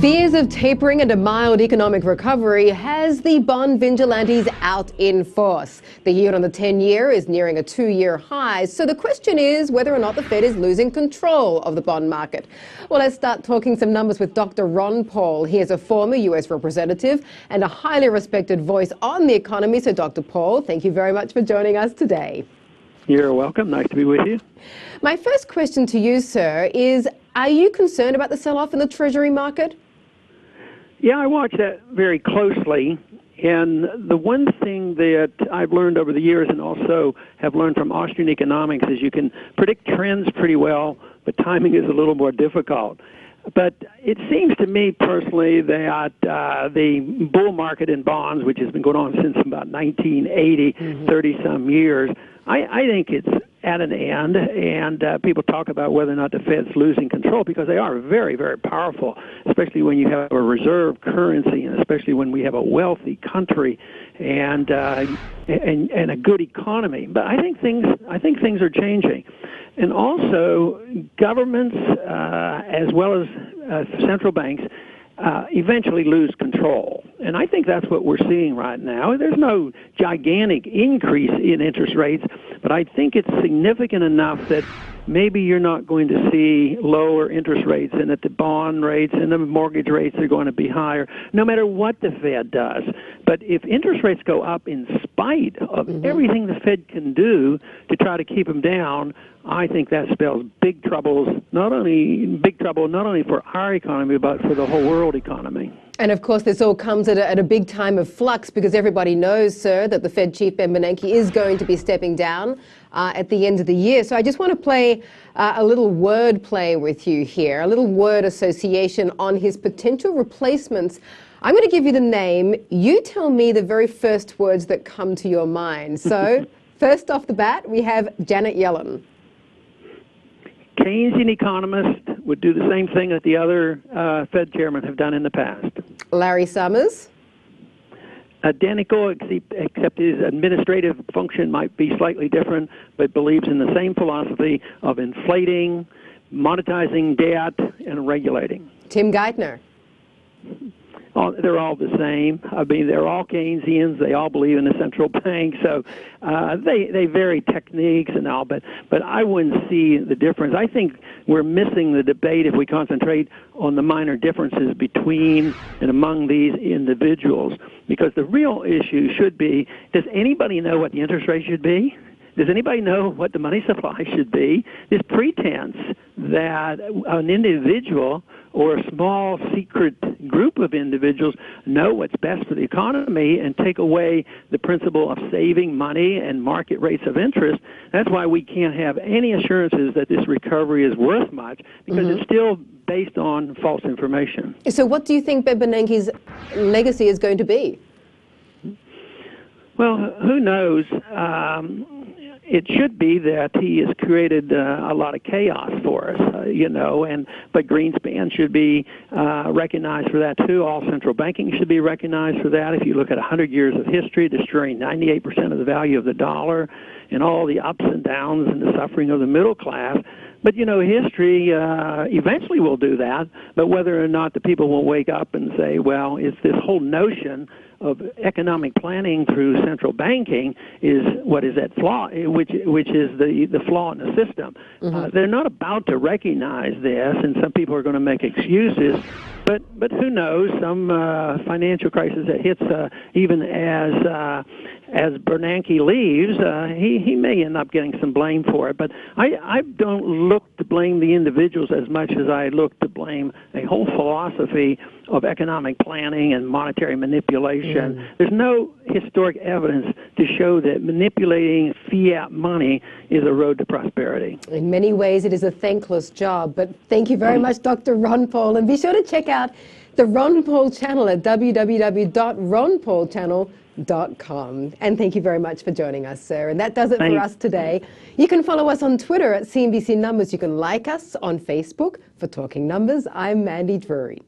Fears of tapering and a mild economic recovery has the bond vigilantes out in force. The yield on the 10-year is nearing a 2-year high, so the question is whether or not the Fed is losing control of the bond market. Well, let's start talking some numbers with Dr. Ron Paul. He is a former US representative and a highly respected voice on the economy. So, Dr. Paul, thank you very much for joining us today. You're welcome. Nice to be with you. My first question to you, sir, is are you concerned about the sell-off in the Treasury market? Yeah, I watch that very closely. And the one thing that I've learned over the years and also have learned from Austrian economics is you can predict trends pretty well, but timing is a little more difficult. But it seems to me personally that the bull market in bonds, which has been going on since about 1980, 30-some years, I think it's at an end, and people talk about whether or not the Fed's losing control because they are very, very powerful, especially when you have a reserve currency and especially when we have a wealthy country and a good economy. But I think things are changing. And also, governments, as well as central banks, eventually lose control. And I think that's what we're seeing right now. There's no gigantic increase in interest rates, but I think it's significant enough that maybe you're not going to see lower interest rates and that the bond rates and the mortgage rates are going to be higher, no matter what the Fed does. But if interest rates go up in spite of everything the Fed can do to try to keep them down, I think that spells big trouble, not only for our economy, but for the whole world economy. And of course, this all comes at a big time of flux because everybody knows, sir, that the Fed Chief Ben Bernanke is going to be stepping down at the end of the year. So I just want to play a little word play with you here, a little word association on his potential replacements. I'm going to give you the name. You tell me the very first words that come to your mind. So first off the bat, we have Janet Yellen. Keynesian economists would do the same thing that the other Fed chairmen have done in the past. Larry Summers. Identical, except his administrative function might be slightly different, but believes in the same philosophy of inflating, monetizing debt, and regulating. Tim Geithner. Oh, they're all the same. I mean, they're all Keynesians. They all believe in the central bank. So they vary techniques and all, but I wouldn't see the difference. I think we're missing the debate if we concentrate on the minor differences between and among these individuals, because the real issue should be, does anybody know what the interest rate should be? Does anybody know what the money supply should be? This pretense that an individual or a small secret group of individuals know what's best for the economy and take away the principle of saving money and market rates of interest, that's why we can't have any assurances that this recovery is worth much, because it's still based on false information. So what do you think Ben Bernanke's legacy is going to be? Well, who knows? It should be that he has created a lot of chaos for us, but Greenspan should be recognized for that too. All central banking should be recognized for that. If you look at 100 years of history, destroying 98% of the value of the dollar and all the ups and downs and the suffering of the middle class. But, history eventually will do that, but whether or not the people will wake up and say, well, it's this whole notion of economic planning through central banking is what is at flaw, which is the flaw in the system. They're not about to recognize this, and some people are going to make excuses. But who knows? Some financial crisis that hits even as Bernanke leaves, he may end up getting some blame for it. But I don't look to blame the individuals as much as I look to blame a whole philosophy of economic planning and monetary manipulation. There's no historic evidence to show that manipulating fiat money is a road to prosperity. In many ways, it is a thankless job. But thank you very much, Dr. Ron Paul. And be sure to check out the Ron Paul channel at www.ronpaulchannel.com. And thank you very much for joining us, sir. And that does it for us today. You can follow us on Twitter at CNBC Numbers. You can like us on Facebook for Talking Numbers. I'm Mandy Drury.